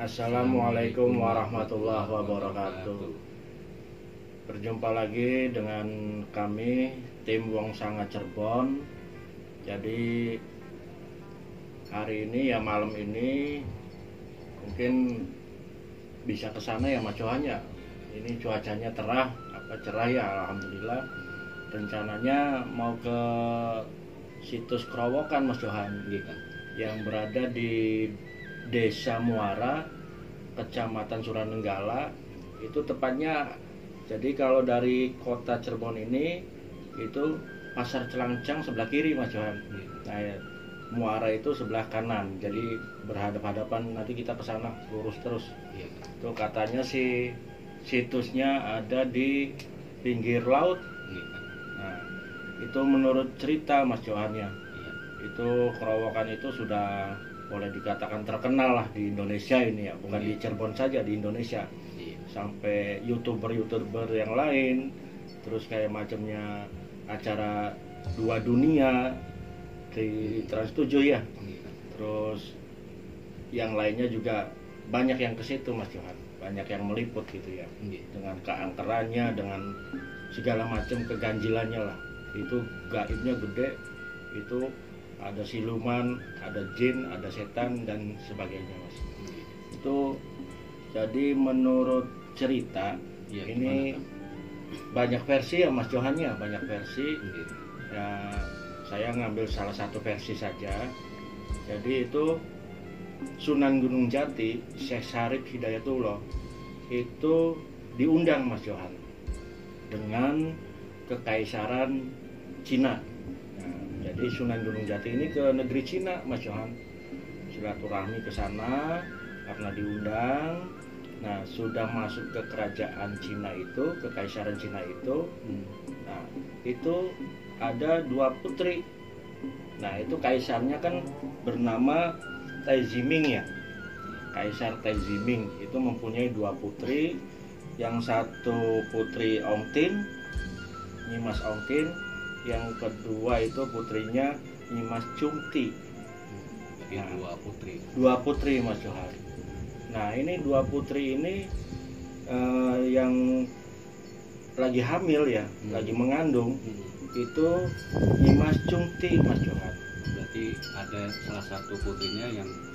Assalamualaikum warahmatullahi wabarakatuh. Berjumpa lagi dengan kami tim Wong Sanga Cirebon. Jadi hari ini ya malam ini mungkin bisa ke sana ya Mas Johan ya. Ini cuacanya cerah ya, alhamdulillah. Rencananya mau ke situs Kerowokan Mas Johan yang berada di Desa Muara, Kecamatan Suranenggala. Itu tepatnya, jadi kalau dari kota Cirebon ini itu Pasar Celangcang sebelah kiri Mas Johan. Nah, ya, Muara itu sebelah kanan. Jadi berhadap-hadapan, nanti kita ke sana lurus terus. Itu katanya sih situsnya ada di pinggir laut. Nah, itu menurut cerita Mas Johan ya. Itu Kerowokan itu sudah boleh dikatakan terkenal lah di Indonesia ini ya, bukan di Cirebon saja, di Indonesia. Sampai youtuber yang lain, terus kayak macamnya acara Dua Dunia di Trans 7 ya. Terus yang lainnya juga banyak yang ke situ Mas Johan, banyak yang meliput gitu ya, dengan keangkerannya, dengan segala macam keganjilannya lah. Itu gaibnya gede, itu ada siluman, ada jin, ada setan dan sebagainya Mas. Itu jadi menurut cerita ya, ini banyak versi ya Mas Johan ya, banyak versi. Ya, saya ngambil salah satu versi saja. Jadi itu Sunan Gunung Jati, Syekh Syarif Hidayatullah itu diundang Mas Johan dengan kekaisaran Cina. Jadi Sunan Gunung Jati ini ke negeri Cina Mas Johan, silaturahmi ke sana karena diundang. Nah, sudah masuk ke kerajaan Cina itu, ke kekaisaran Cina itu. Nah, itu ada dua putri. Nah, itu kaisarnya kan bernama Taiziming ya. Kaisar Taiziming itu mempunyai dua putri. Yang satu putri Ongtin, Nyimas Ongtin. Yang kedua itu putrinya Nyimas Cungti. Nah, dua putri Mas Johan. Nah, ini dua putri ini yang lagi hamil ya, lagi mengandung, itu Nyimas Cungti Mas Johan. Berarti ada salah satu putrinya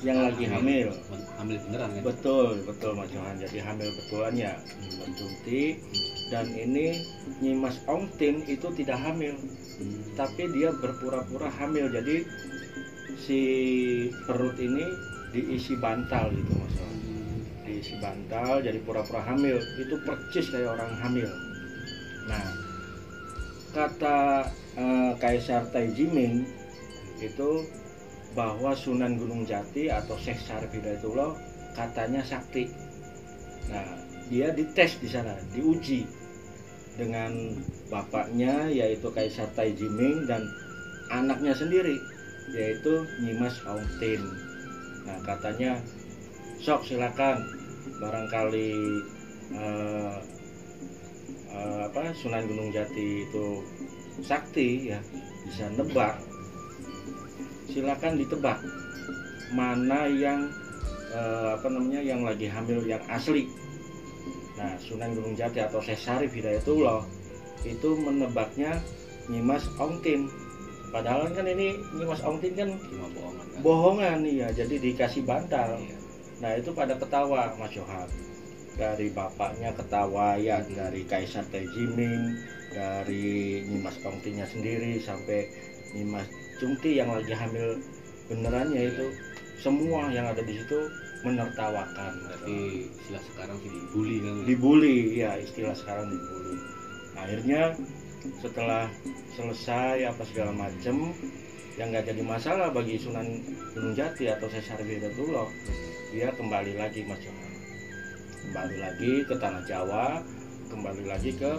yang lagi hamil beneran kan? Betul Mas Johan. Jadi hamil betulan ya, Nyimas Cungti. Dan ini Nyimas Ongtin itu tidak hamil, tapi dia berpura-pura hamil. Jadi si perut ini diisi bantal gitu Mas Johan. Diisi bantal, jadi pura-pura hamil. Itu percis kayak orang hamil. Nah, kata Kaisar Taiziming itu bahwa Sunan Gunung Jati atau Syekh Syarif Hidayatullah katanya sakti. Nah, dia dites di sana, diuji dengan bapaknya yaitu Kaisar Taiziming dan anaknya sendiri yaitu Nyimas Ongtin. Nah, katanya sok silakan, barangkali Sunan Gunung Jati itu sakti ya, bisa nebak. Silakan ditebak mana yang yang lagi hamil yang asli. Nah, Sunan Gunung Jati atau Syekh Syarif Hidayatullah itu menebaknya Nyimas Ongtin. Padahal kan ini Nyimas Ongtin kan cuma bohongan ya, jadi dikasih bantal. Nah, itu pada ketawa Mas Johan. Dari bapaknya ketawa ya, dari Kaisar Taiziming, dari Nyimas Ongtinnya sendiri sampai Nyimas Cungti yang lagi hamil benerannya itu, semua yang ada di situ menertawakan. Berarti istilah sekarang sih dibully kan? Dibully ya, istilah sekarang dibully. Akhirnya setelah selesai apa segala macem, yang nggak jadi masalah bagi Sunan Gunung Jati atau Syekh Syarif Hidayatullah, dia kembali lagi Mas Johan, kembali lagi ke tanah Jawa, kembali lagi ke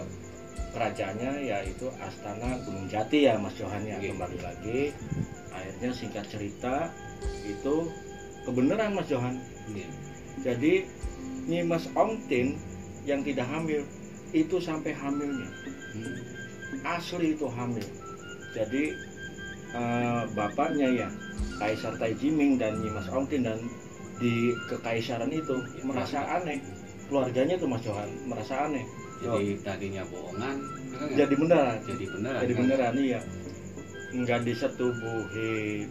kerajaannya yaitu Astana Gunung Jati ya Mas Johan ya. Kembali lagi. Akhirnya singkat cerita itu kebenaran Mas Johan. Jadi Nyimas Ongtin yang tidak hamil itu sampai hamilnya asli itu hamil. Jadi bapaknya ya Kaisar Taiziming dan Nyimas Ongtin dan di kekaisaran itu merasa aneh, keluarganya tuh Mas Johan merasa aneh. Jadi tadinya bohongan Jadi beneran. Jadi beneran iya. Nggak disetubuhi,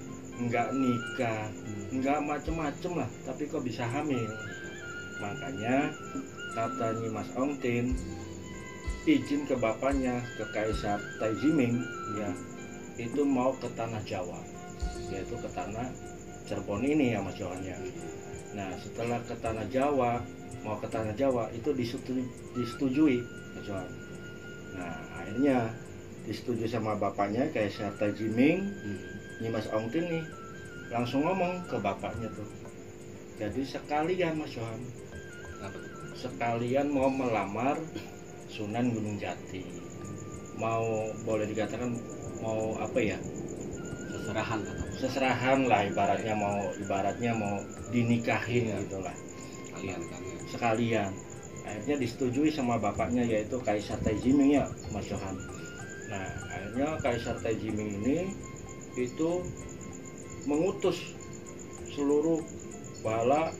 nggak nikah, nggak macem-macem lah, tapi kok bisa hamil. Makanya kata Nyi Mas Ong Tin izin ke bapaknya, ke Kaisar Taiziming ya, itu mau ke tanah Jawa, yaitu ke tanah Cirebon ini ya Mas Johan ya. Nah setelah ke tanah Jawa, mau ke tanah Jawa itu disetujui Mas Johan. Nah akhirnya disetujui sama bapaknya Kaisar Taiziming. Nyi Mas Ong Tin nih langsung ngomong ke bapaknya tuh, jadi sekalian Mas Johan, sekalian mau melamar Sunan Gunung Jati, mau boleh dikatakan mau apa ya, seserahan lah ibaratnya mau dinikahin gitulah sekalian. Akhirnya disetujui sama bapaknya yaitu Kaisar Taiziming ya Mas Johan. Nah akhirnya Kaisar Taiziming ini itu mengutus seluruh bala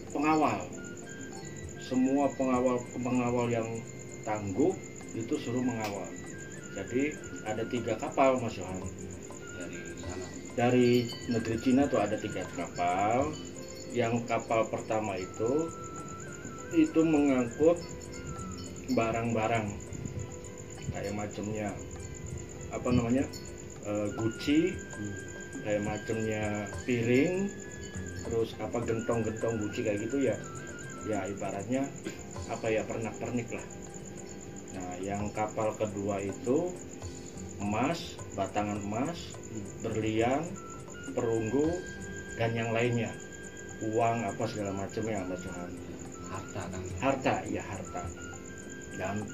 pengawal, semua pengawal yang tangguh itu suruh mengawal. Jadi ada 3 kapal Mas Johan dari negeri Cina tuh, ada 3 kapal. Yang kapal pertama itu mengangkut barang-barang kayak macamnya apa namanya guci, kayak macamnya piring, terus apa gentong-gentong guci kayak gitu ya, ya ibaratnya apa ya, pernak-pernik lah. Nah yang kapal kedua itu emas, batangan emas, berlian, perunggu dan yang lainnya, uang apa segala macam ya Mas Johan. Harta. Dan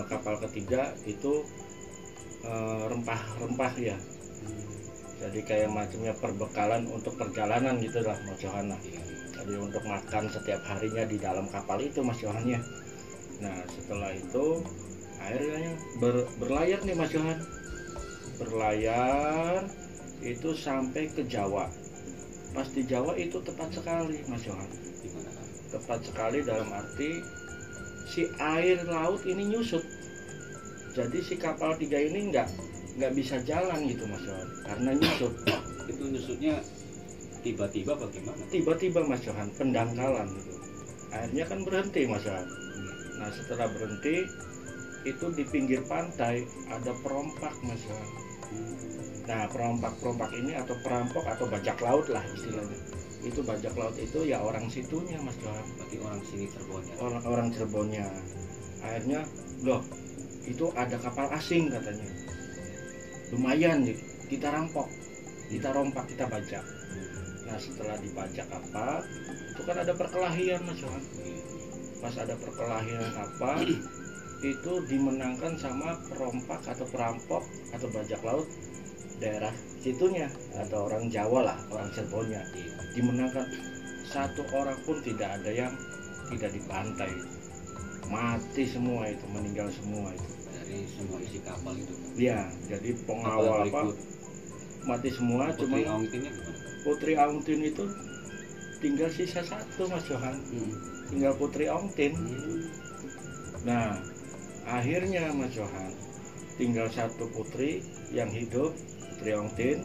kapal ketiga itu rempah-rempah ya. Jadi kayak macamnya perbekalan untuk perjalanan gitu lah Mas Johan. Jadi untuk makan setiap harinya di dalam kapal itu Mas Johan ya. Nah setelah itu akhirnya berlayar nih Mas Johan, berlayar itu sampai ke Jawa. Pas di Jawa itu tepat sekali Mas Johan, tepat sekali dalam arti si air laut ini nyusut. Jadi si kapal 3 ini nggak bisa jalan gitu Mas Johan karena nyusut. Itu nyusutnya tiba-tiba bagaimana? Tiba-tiba Mas Johan, pendangkalan gitu. Akhirnya kan berhenti Mas Johan. Nah setelah berhenti itu di pinggir pantai ada perompak Mas Johan. Nah perompak ini atau perampok atau bajak laut lah istilahnya. Itu bajak laut itu ya orang situnya Mas Johan. Berarti orang sini Cirebonnya. Orang Cirebonnya. Akhirnya loh itu ada kapal asing katanya. Lumayan kita rampok, kita rompak, kita bajak. Nah setelah dibajak kapal itu kan ada perkelahian Mas Johan. Pas ada perkelahian kapal itu dimenangkan sama perompak atau perampok atau bajak laut daerah situnya atau orang Jawa lah, orang Cirebonnya. Dimenangkan, 1 orang pun tidak ada yang tidak dibantai, mati semua itu, meninggal semua itu dari semua isi kapal itu. Ya jadi pengawal apa mati semua. Cuma Putri Aung Tin itu tinggal sisa 1 Mas Johan, tinggal Putri Aung Tin. Nah akhirnya Mas Johan tinggal 1 putri yang hidup, Putri Aung Tin.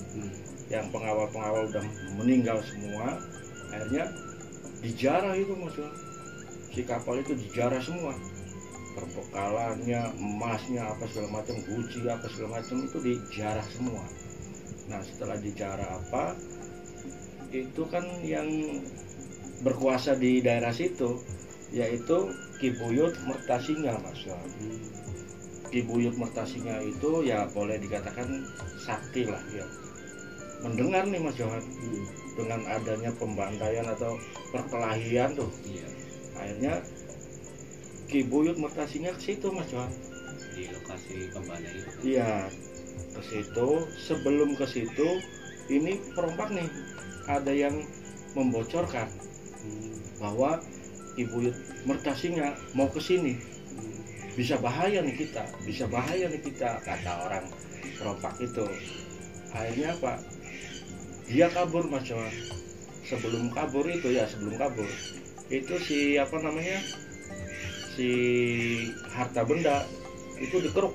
Yang pengawal udah meninggal semua. Akhirnya dijarah itu Mas Johan, si kapal itu dijarah semua, perbekalannya, emasnya apa segala macam, guci apa segala macam itu dijarah semua. Nah setelah dijarah apa itu kan yang berkuasa di daerah situ yaitu Ki Buyut Mertasinga Mas Johan. Ki Buyut Mertasinga itu ya boleh dikatakan sakti lah ya. Mendengar nih Mas Johan dengan adanya pembantaian atau perkelahian tuh, akhirnya Ki Buyut Mertasinga ke situ Mas Johan, di lokasi pembantaian itu. Iya ke situ. Sebelum ke situ ini perompak nih ada yang membocorkan bahwa Ki Buyut Mertasinga mau ke sini, bisa bahaya nih kita, kata orang perompak itu. Akhirnya Pak dia kabur Mas Johan sebelum kabur itu itu si si harta benda itu dikeruk.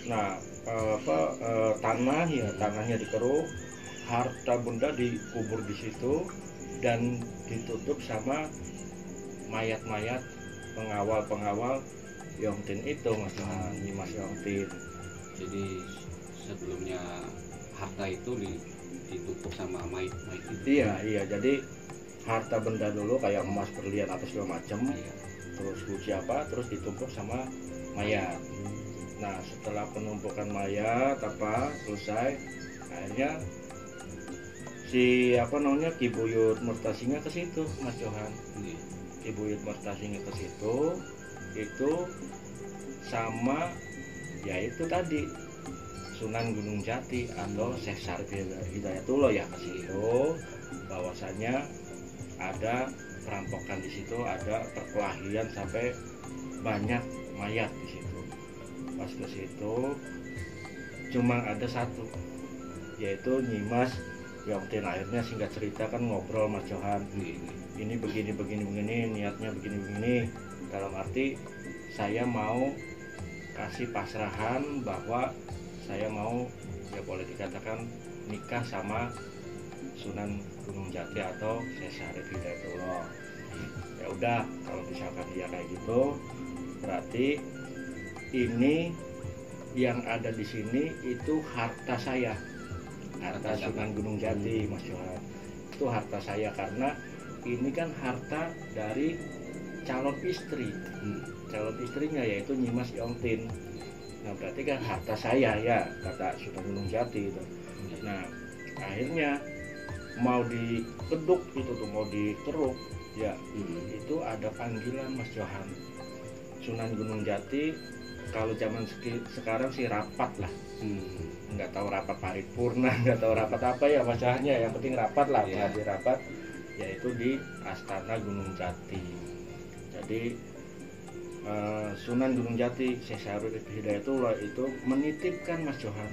Nah tanahnya dikeruk, harta benda dikubur di situ dan ditutup sama mayat-mayat pengawal Yongtin itu, Mas Johan, Nyimas Yongtin. Jadi sebelumnya harta itu ditutup sama mayat itu. Iya, jadi harta benda dulu kayak emas, berlian atau segala macam, terus kunci terus ditumpuk sama mayat. Nah, setelah penumpukan mayat selesai, akhirnya si Ki Buyut Mertasinga ke situ, Mas Johan. Ki Buyut Mertasinga ke situ itu sama yaitu tadi Sunan Gunung Jati atau Syekh Syarif Hidayatullah ya ke situ, bahwasanya ada perampokan di situ, ada perkelahian sampai banyak mayat di situ. Pas ke situ cuma ada satu, yaitu Nyimas Yongtin. Akhirnya singkat cerita kan ngobrol Mas Johan, ini begini niatnya begini, dalam arti saya mau kasih pasrahan bahwa saya mau, ya boleh dikatakan, nikah sama Sunan Gunung Jati atau Syekh Syarif Hidayatullah. Ya udah, kalau misalkan dia kayak gitu, berarti ini yang ada di sini itu harta saya, harta Sunan Gunung Jati, Mas Johan. Itu harta saya karena ini kan harta dari calon istri, calon istrinya yaitu Nyimas Yongtin. Nah berarti kan harta saya ya, kata Sunan Gunung Jati itu. Nah akhirnya mau dipeduk itu tuh, mau dikeruk ya, itu ada panggilan Mas Johan. Sunan Gunung Jati kalau zaman sekarang sih rapat lah, nggak tahu rapat paripurna, nggak tahu rapat apa ya Mas Johan ya, yang penting rapat lah, hadir rapat, yaitu di Astana Gunung Jati. Jadi Sunan Gunung Jati Syekh Syarif Hidayatullah itu menitipkan Mas Johan,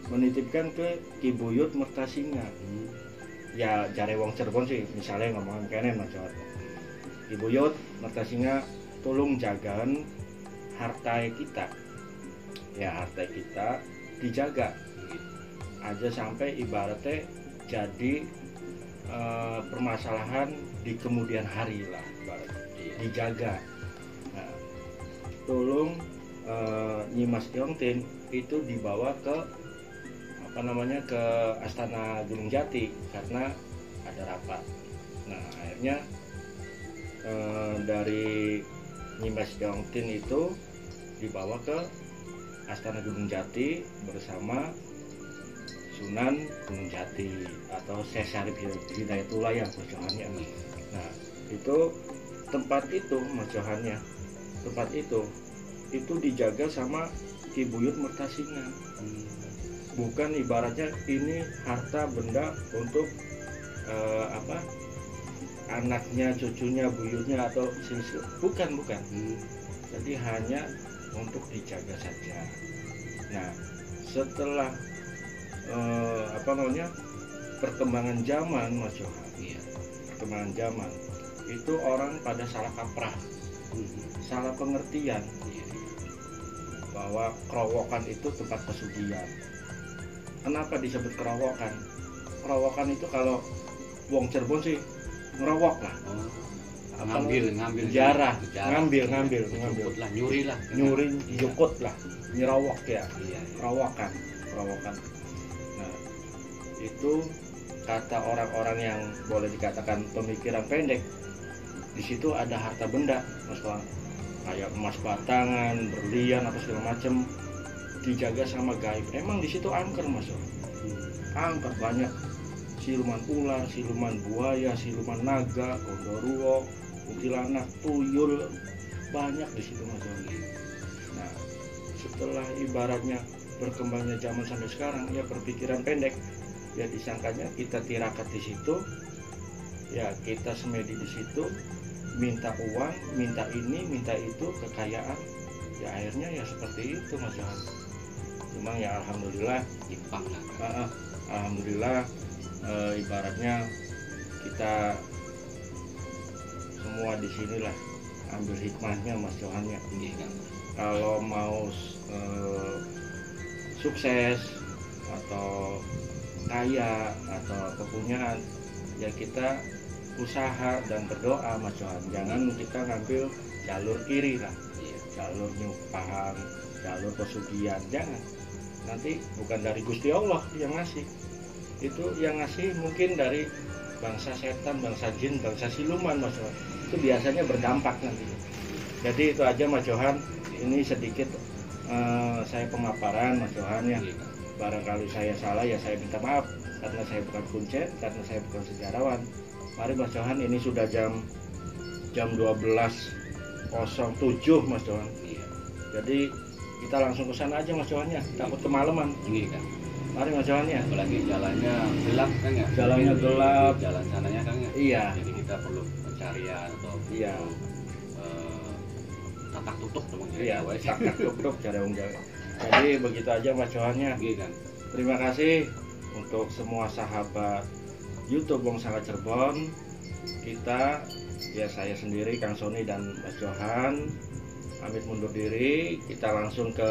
menitipkan ke Ki Buyut Mertasinga. Ya jare wong Cirebon sih misalnya ngomongin kene Mas Johan, Ki Buyut Mertasinga tolong jagaan harta kita, ya harta kita dijaga aja sampai ibaratnya jadi permasalahan di kemudian hari lah, dijaga. Nah, tolong Nyimas Yongtin itu dibawa ke ke Astana Gunung Jati karena ada rapat. Nah akhirnya dari Nyimas Yongtin itu dibawa ke Astana Gunung Jati bersama Sunan Gunung Jati atau Syekh Syarif Hidayatullah ya Mas Johannya. Nah itu tempat itu Mas Johannya, tempat itu dijaga sama Ki Buyut Mertasinga. Bukan ibaratnya ini harta benda untuk anaknya, cucunya, buyutnya atau silsilah, bukan. Jadi hanya untuk dijaga saja. Nah setelah perkembangan zaman Mas Johan, perkembangan zaman itu orang pada salah kaprah, salah pengertian bahwa Kerowokan itu tempat pesugihan. Kenapa disebut Kerowokan? Kerowokan itu kalau wong Cirebon sih ngerowok lah, ngambil jarah, ngambil lah, nyuri jukut lah, nyerowok ya, kerowokan. Nah itu kata orang-orang yang boleh dikatakan pemikiran pendek, di situ ada harta benda Mas Bang, kayak emas batangan, berlian atau segala macam, dijaga sama gaib. Emang di situ angker Mas Bang, angker banyak, siluman ular, siluman buaya, siluman naga, gondoruo, kuntilanak, tuyul, banyak di situ Mas Bang. Nah setelah ibaratnya berkembangnya zaman sampai sekarang, ya berpikiran pendek, ya disangkanya kita tirakat di situ, ya kita semedi di situ, minta uang, minta ini, minta itu, kekayaan, ya akhirnya ya seperti itu Mas Johan. Memang ya alhamdulillah, Jepang lah. Alhamdulillah ibaratnya kita semua di sinilah ambil hikmahnya Mas Johan ya. Kalau mau sukses atau kaya atau kepunyaan, ya kita usaha dan berdoa Mas Johan. Jangan kita ngambil jalur kiri lah, jalur nyumpahan, jalur pesugihan, jangan. Nanti bukan dari Gusti Allah yang ngasih, itu yang ngasih mungkin dari bangsa setan, bangsa jin, bangsa siluman Mas Johan. Itu biasanya berdampak nanti. Jadi itu aja Mas Johan, ini sedikit saya pemaparan Mas Johan ya. Barangkali saya salah ya saya minta maaf, karena saya bukan kuncen, karena saya bukan sejarawan. Mari Mas Johan, ini sudah jam 12.07 Mas Johan. Jadi kita langsung ke sana aja Mas Johan ya, takut kemalaman. Mari Mas Johan ya. Apalagi jalannya gelap kan ya. Jalannya gelap. Jalan sananya kan ya. Iya. Jadi kita perlu pencarian atau iya. Tatak tutup dong. Iya, tatak tutup cara Jawa. Jadi begitu aja Mas Johan ya. Terima kasih untuk semua sahabat YouTube Wong Sanga Cirebon. Kita ya saya sendiri Kang Sony dan Mas Johan pamit mundur diri. Kita langsung ke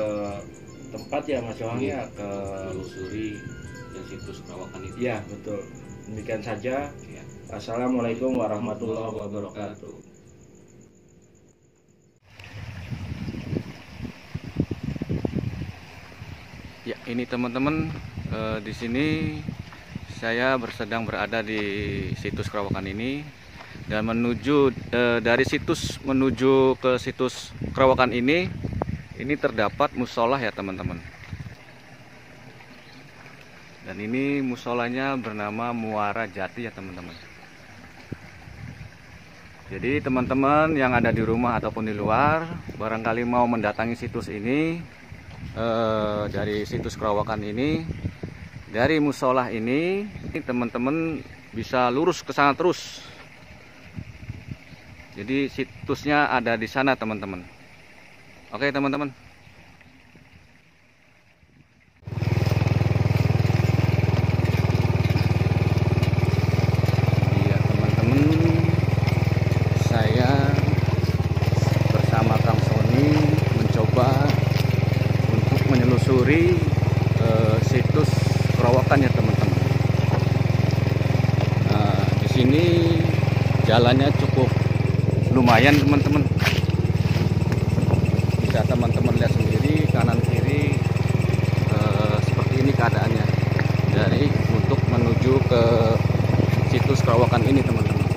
tempat ya Mas Johan ya, ke menelusuri dan situs perawakan itu. Iya betul. Demikian saja. Assalamualaikum warahmatullahi wabarakatuh. Ya ini teman-teman, di sini saya sedang berada di situs Krawakan ini dan menuju dari situs menuju ke situs Krawakan ini terdapat musola ya teman-teman. Dan ini musolanya bernama Muara Jati ya teman-teman. Jadi teman-teman yang ada di rumah ataupun di luar barangkali mau mendatangi situs ini, dari situs Krawakan ini, dari musola ini teman-teman bisa lurus ke sana terus. Jadi situsnya ada di sana teman-teman. Oke teman-teman. Iya teman-teman, saya bersama Kang Sony mencoba untuk menelusuri situs Krawakan ya teman-teman. Nah, di sini jalannya cukup lumayan teman-teman. Bisa teman-teman lihat sendiri kanan kiri seperti ini keadaannya. Dari untuk menuju ke situs Krawakan ini teman-teman.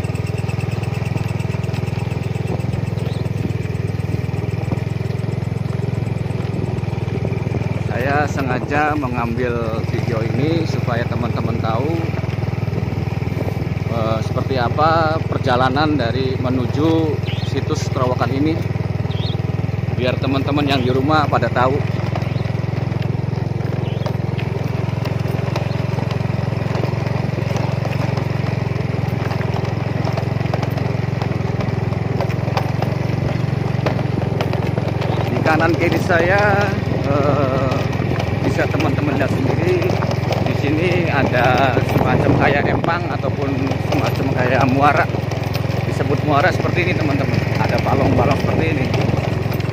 Saya sengaja mengambil video ini supaya teman-teman tahu seperti apa perjalanan dari menuju situs Krawakan ini, biar teman-teman yang di rumah pada tahu. Di kanan kiri saya bisa teman-teman lihat sendiri. Di sini ada semacam kayak empang ataupun semacam kayak muara. Disebut muara seperti ini teman-teman. Ada balong-balong seperti ini.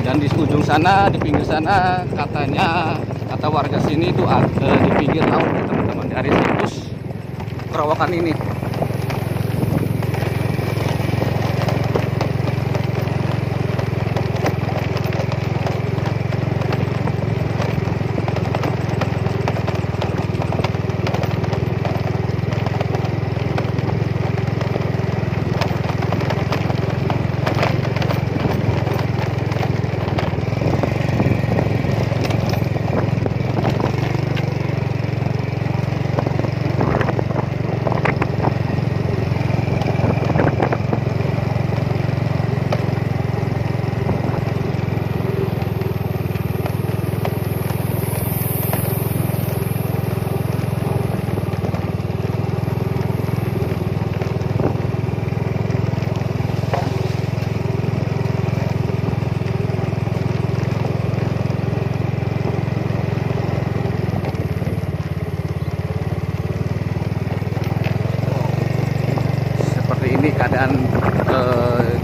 Dan di ujung sana, di pinggir sana, katanya kata warga sini itu ada di pinggir laut teman-teman, dari situs Krawakan ini.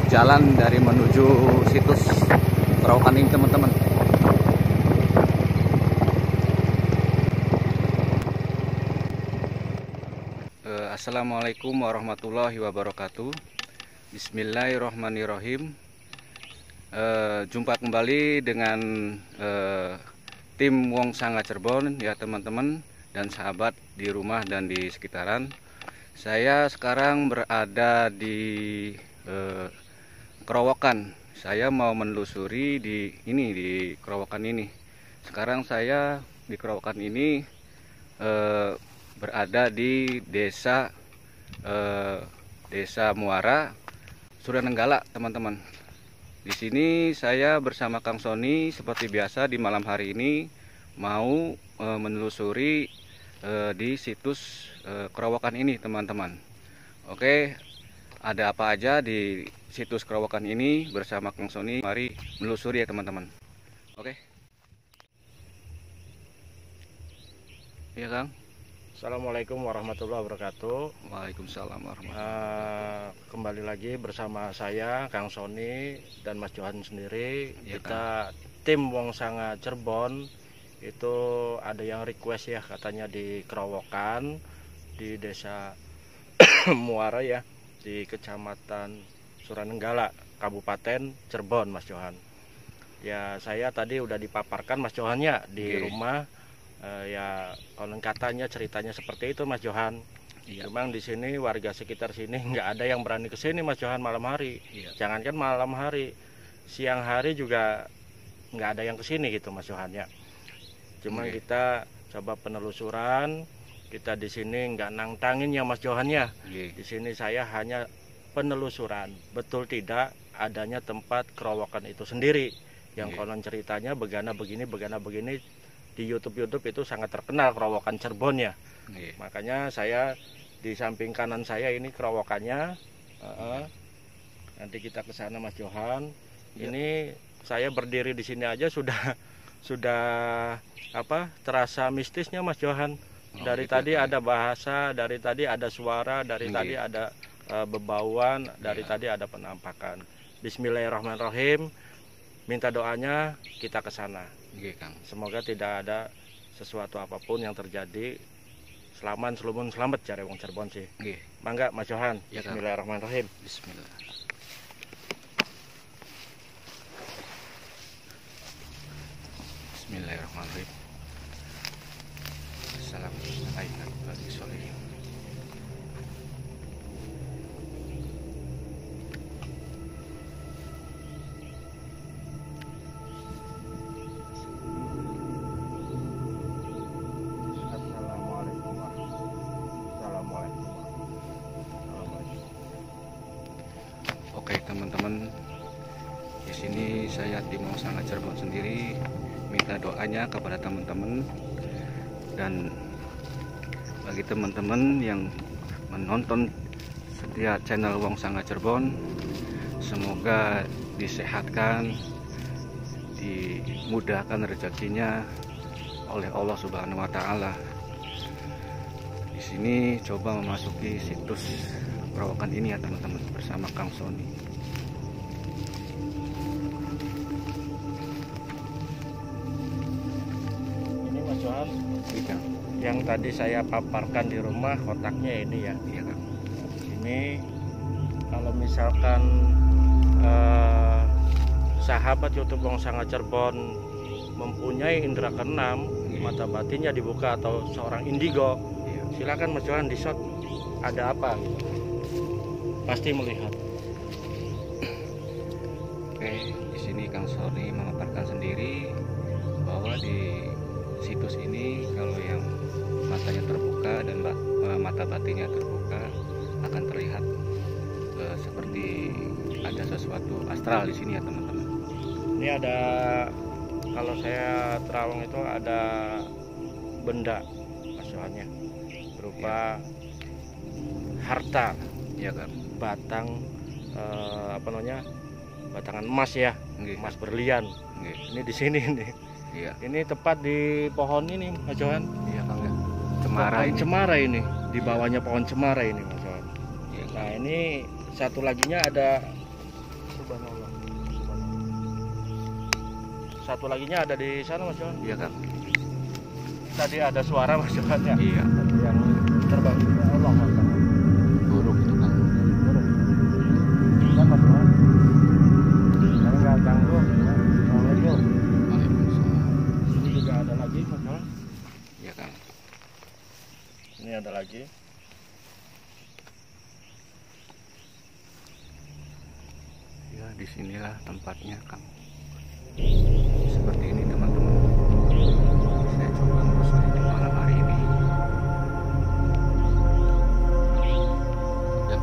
jalan dari menuju situs Kerowokan ini teman-teman. Assalamualaikum warahmatullahi wabarakatuh. Bismillahirrahmanirrahim. Jumpa kembali dengan tim Wong Sanga Cirebon ya teman-teman dan sahabat di rumah dan di sekitaran. Saya sekarang berada di Kerowokan. Saya mau menelusuri di Kerowokan ini. Sekarang saya di Kerowokan ini berada di desa Muara, Suranenggala teman-teman. Di sini saya bersama Kang Sony seperti biasa di malam hari ini mau menelusuri di situs Kerowokan ini teman-teman. Oke, ada apa aja di situs Kerowokan ini bersama Kang Sony? Mari menelusuri ya teman-teman. Oke. Iya Kang. Assalamualaikum warahmatullahi wabarakatuh. Waalaikumsalam warahmatullahi wabarakatuh. Kembali lagi bersama saya Kang Sony dan Mas Johan sendiri. Ya, kita tim Wong Sanga Cirebon itu ada yang request ya, katanya di Kerowokan di desa Muara ya, di Kecamatan Suranenggala, Kabupaten Cirebon, Mas Johan. Ya saya tadi udah dipaparkan Mas Johannya di rumah. Ya konon katanya ceritanya seperti itu Mas Johan. Iya. Memang di sini warga sekitar sini nggak ada yang berani ke sini Mas Johan malam hari. Iya. Jangankan malam hari, siang hari juga nggak ada yang ke sini gitu Mas Johan ya. Cuma kita coba penelusuran, kita di sini nggak nantangin ya Mas Johan ya. Di sini saya hanya penelusuran, betul tidak adanya tempat Kerowokan itu sendiri yang konon ceritanya begana begini. Di YouTube itu sangat terkenal Kerowokan Cirebon ya. Makanya saya di samping kanan saya ini Kerowokannya. Nanti kita ke sana Mas Johan. Ini saya berdiri di sini aja sudah terasa mistisnya Mas Johan. Dari tadi ada bahasa, dari tadi ada suara, dari tadi ada bebauan, dari tadi ada penampakan. Bismillahirrahmanirrahim. Minta doanya kita ke sana. Semoga tidak ada sesuatu apapun yang terjadi. Selamat cari wong Cirebon sih. Mangga Mas Johan. Ya, Bismillahirrahmanirrahim. Bismillah. Bismillahirrahmanirrahim. Assalamualaikum. Oke teman-teman, di sini saya tim Wong Sanga Cirebon sendiri minta doanya kepada teman-teman dan bagi teman-teman yang menonton setia channel Wong Sanga Cirebon, semoga disehatkan, dimudahkan rezekinya oleh Allah Subhanahu wa taala. Di sini coba memasuki situs Kerowokan ini ya teman-teman bersama Kang Sony. Ini Mas Johan, yang tadi saya paparkan di rumah kotaknya ini ya. Iya Kang. Ini kalau misalkan sahabat YouTube Wong Sanga Cirebon mempunyai indera keenam, mata batinnya dibuka atau seorang indigo, silakan Mas Johan di shot ada apa gitu. Pasti melihat. Oke, di sini Kang Sony memaparkan sendiri bahwa di situs ini kalau yang matanya terbuka dan mata batinnya terbuka akan terlihat seperti ada sesuatu astral di sini ya teman-teman. Ini ada, kalau saya terawang itu ada benda Mas Johannya berupa harta ya kan, batang batangan emas ya, emas berlian. Ini di sini nih. Iya. Ini tepat di pohon ini Mas Johan. Iya Kang ya. Cemara ini. Di bawahnya pohon cemara ini Mas Johan. Iya. Nah ini satu laginya ada Subhanallah. Satu laginya ada di sana Mas Johan. Iya Kang. Tadi ada suara Mas Johan ya. Iya. Yang terbang. Allah Akbar. Burung itu Kang. Burung. Kan Mas Johan. Saya nggak ganggu. Assalamualaikum. Waalaikumsalam. Ini juga ada lagi Mas Johan. Iya Kang. Ini ada lagi. Ya disinilah tempatnya Kang. Seperti ini teman-teman. Saya coba menelusuri di malam hari ini. Ya.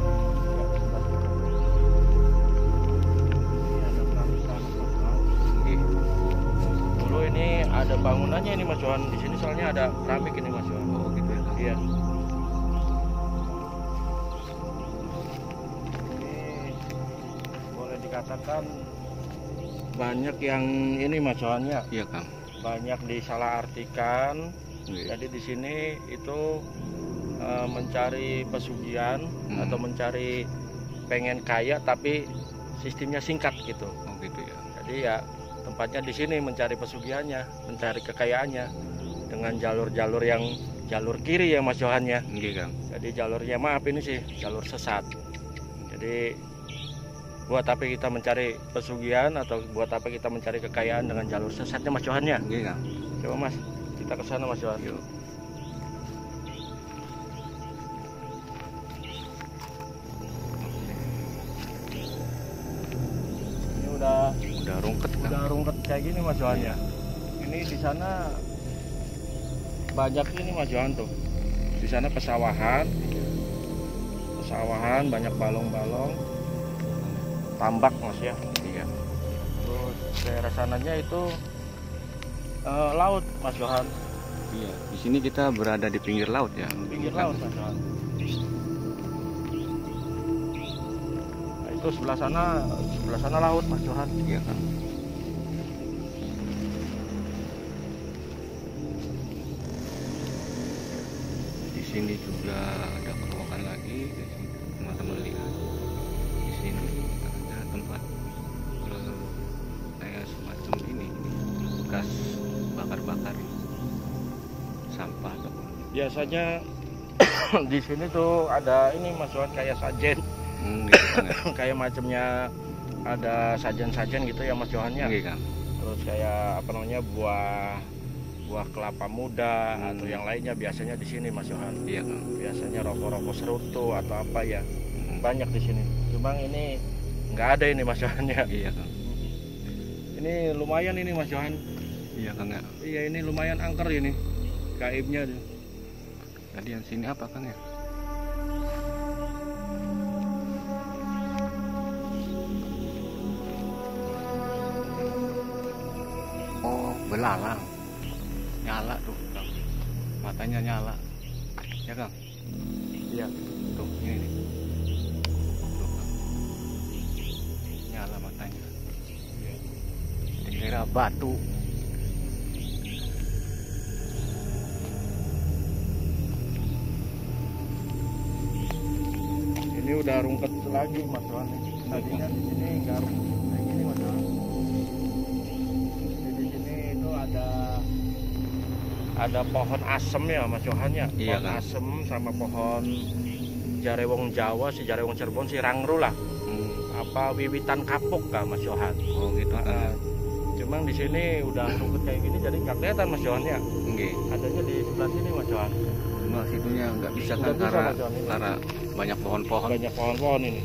Ini ada keramik Mas Johan. Iya. Dulu ini ada bangunannya ini Mas Johan. Di sini soalnya ada keramik ini Mas Johan. Oh gitu ya Kang. Iya. Dikatakan banyak yang ini Mas Johan ya, Iya Kang. banyak disalahartikan. Iya. Jadi di sini itu mencari pesugihan atau mencari pengen kaya tapi sistemnya singkat gitu. Oh gitu ya. Jadi ya tempatnya di sini mencari pesugihannya, mencari kekayaannya dengan jalur-jalur yang jalur kiri ya Mas Johan ya. Iya Kang. Jadi jalurnya maaf ini sih jalur sesat. Jadi buat apa kita mencari pesugihan atau buat apa kita mencari kekayaan dengan jalur sesatnya Mas Johan ya? Iya Kang. Coba Mas, kita ke sana Mas Johan. Yuk. Ini udah rungket Kang. udah rungket kayak gini Mas Johan ya. Ini di sana banyak ini Mas Johan tuh. Di sana pesawahan, banyak balong-balong, tambak Mas ya. Iya. Terus daerah sananya itu laut Mas Johan. Iya. Di sini kita berada di pinggir laut ya. Pinggir laut Mas Johan. Nah, itu sebelah sana laut Mas Johan. Iya Kang. Di sini juga ada kerowokan lagi. Di sini teman-teman lihat. Di sini ada tempat kayak semacam ini bekas bakar-bakar sampah ataupun Biasanya di sini tuh ada ini Mas Johan kayak sajen, gitu kan ya. kayak macamnya ada sajen-sajen gitu ya Mas Johan ya. Iya Kang. Terus kayak apa namanya buah kelapa muda atau yang lainnya biasanya di sini Mas Johan. Iya Kang. Biasanya rokok-rokok serutu atau apa ya. Banyak di sini. Cuma ini nggak ada ini Mas Johan ya. Iya Kang. Ini lumayan ini Mas Johan. Iya Kang ya. Iya ini lumayan angker ini. Gaibnya. Tadi yang sini apa Kang ya? Oh, belalang. Nyala tuh, Kang. Matanya nyala. Ya, Kang? Iya. Tuh, ini nih. Tuh, Kang. Nyala matanya. Dikira batu. Ini udah rungket lagi Mas Johan. Tadinya di sini nggak rungket kayak gini Mas Johan. Di sini itu ada pohon asem ya Mas Johan ya. Iya, Pohon Kang. asem sama pohon jarewong Jawa, si jarewong Cirebon, si rangru lah. Apa wiwitan kapuk kah Mas Johan? Oh, gitu Kang. Nah, cuman di sini udah rungket kayak gini jadi nggak kelihatan Mas Johan ya. Nggih. Adanya di sebelah sini Mas Johan. Cuma situnya nggak bisa Nggak kan bisa, karena Mas Johan, ini. banyak pohon-pohon. Banyak pohon-pohon ini.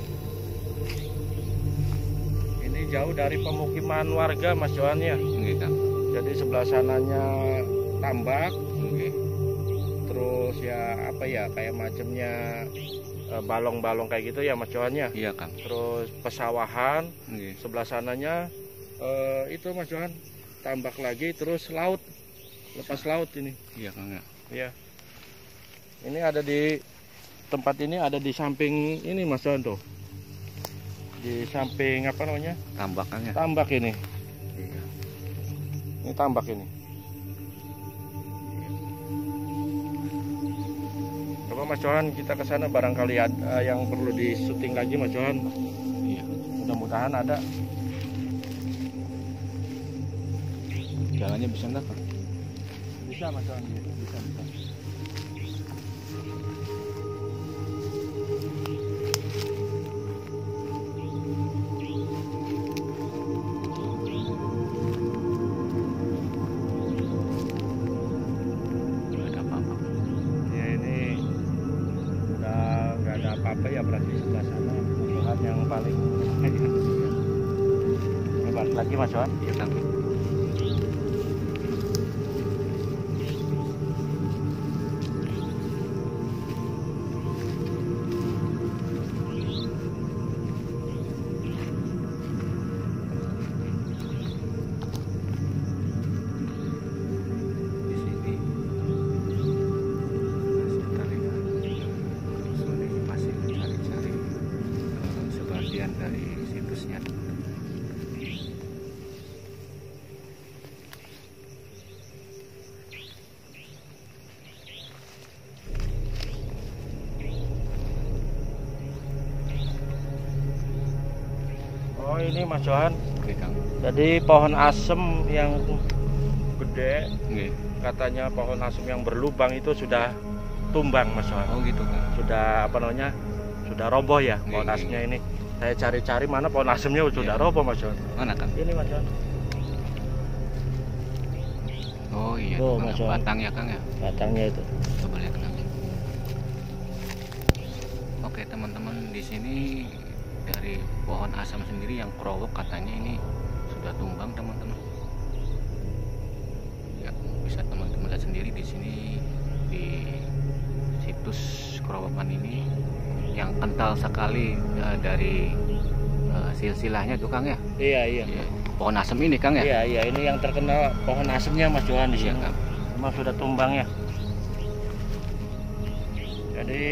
Ini jauh dari pemukiman warga Mas Johan ya. Nggih, Kang. Jadi sebelah sananya tambak, Nggih. terus ya apa ya kayak macamnya balong-balong kayak gitu ya Mas Johan ya. Iya, Kang. Terus pesawahan, Nggih. sebelah sananya itu Mas Johan tambak lagi, terus laut, lepas laut ini. Iya, Kang ya. Ya. Ini ada di tempat ini ada di samping ini Mas Johan tuh. Di samping apa namanya? Tambak Kang ya. Tambak ini. Iya. Ini tambak ini. Coba Mas Johan kita ke sana barangkali ada yang perlu disuting lagi Mas Johan. Iya. mudah-mudahan ada. Jalannya bisa enggak, Pak? Bisa Mas Wan, bisa. Nggak ada apa-apa. Ya ini udah nggak ada apa-apa ya, berarti sebelah sana Tuhan yang paling hebat lagi Mas Wan. Iya, Kang. Di sini masih mencari-cari sebagian dari situsnya. Oh ini Mas Johan, Oke, Kang. jadi pohon asem yang gede, Nggih. katanya pohon asem yang berlubang itu sudah tumbang Mas Johan. Oh gitu, Kang. Sudah apa namanya, sudah roboh ya pohon Nggih, asemnya ini. Saya cari-cari mana pohon asemnya sudah Iya. roboh Mas Johan. Mana, Kang? Ini Mas Johan, Oh iya, Tuh, Kang. Mas Johan. Batangnya, Kang ya. batangnya itu. Coba lihat, Kang. Oke, teman-teman, di sini dari pohon asam sendiri yang kerowok katanya ini sudah tumbang, teman-teman. Ya, bisa teman-teman lihat sendiri di sini di situs kerowokan ini yang kental sekali dari silsilahnya tuh, Kang ya. Iya. Iya. Pohon asam ini, Kang ya. Iya, ini yang terkenal pohon asemnya Mas Johan di Iya, sini. Kang. Memang sudah tumbang ya. Jadi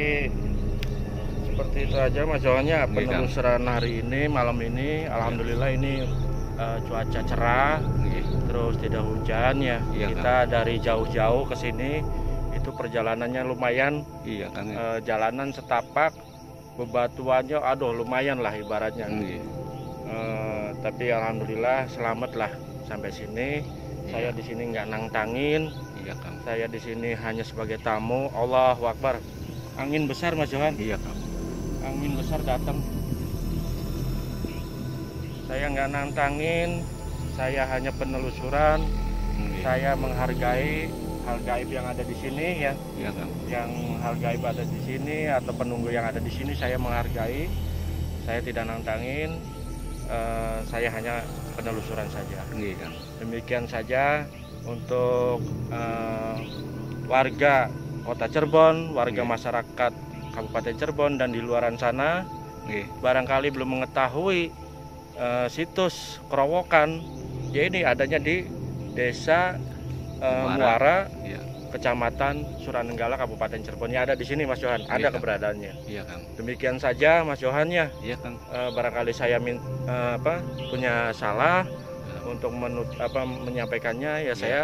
seperti itu aja Mas Johannya Kang. penelusuran hari ini, malam ini. Alhamdulillah ini cuaca cerah, Iya. terus tidak hujan ya. Iya, Kita dari jauh-jauh ke sini itu perjalanannya lumayan, Iya, Kang ya. jalanan setapak, bebatuannya aduh lumayan lah ibaratnya. Iya. Tapi alhamdulillah selamat lah sampai sini. Saya di sini nggak nantangin. Iya, Kang. Saya di sini hanya sebagai tamu. Allahu Akbar. Angin besar Mas Johan. Iya, Kang. Angin besar datang. Saya nggak nantangin. Saya hanya penelusuran. Iya. Saya menghargai hal gaib yang ada di sini ya. Iya, Kang. Yang hal gaib ada di sini atau penunggu yang ada di sini saya menghargai. Saya tidak nantangin. Saya hanya penelusuran saja. Iya, Kang. Demikian saja untuk warga Kota Cirebon, warga Iya. masyarakat Kabupaten Cirebon dan di luaran sana, Iya. barangkali belum mengetahui situs kerowokan. Ya ini adanya di Desa Muara, Iya. Kecamatan Suranenggala, Kabupaten Cirebon. Ya ada di sini Mas Johan, ada Iya, Kang. keberadaannya. Iya, Kang. Demikian saja Mas Johan ya. Iya, Kang. Barangkali saya punya salah untuk menyampaikannya ya. Iya. Saya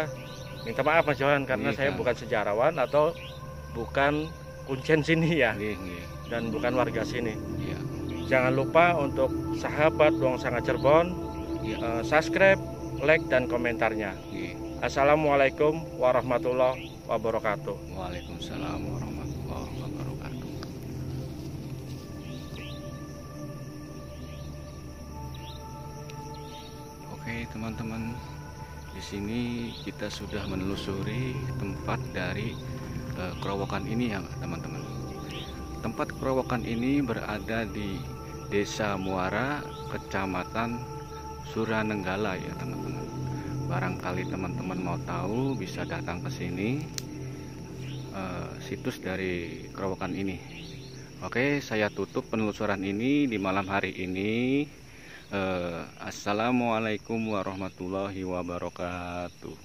minta maaf Mas Johan karena Iya, saya Kang. bukan sejarawan atau bukan kuncen sini ya, Iya, iya. dan bukan warga sini. Iya. Jangan lupa untuk sahabat Wong Sanga Cirebon, Iya. subscribe, like dan komentarnya. Iya. Assalamualaikum warahmatullahi wabarakatuh. Waalaikumsalam warahmatullahi wabarakatuh. Oke, teman-teman, di sini kita sudah menelusuri tempat dari kerowokan ini ya, teman-teman. Tempat kerowokan ini berada di Desa Muara, Kecamatan Suranenggala ya, teman-teman. Barangkali teman-teman mau tahu bisa datang ke sini, situs dari kerowokan ini. Oke, saya tutup penelusuran ini di malam hari ini. Assalamualaikum warahmatullahi wabarakatuh.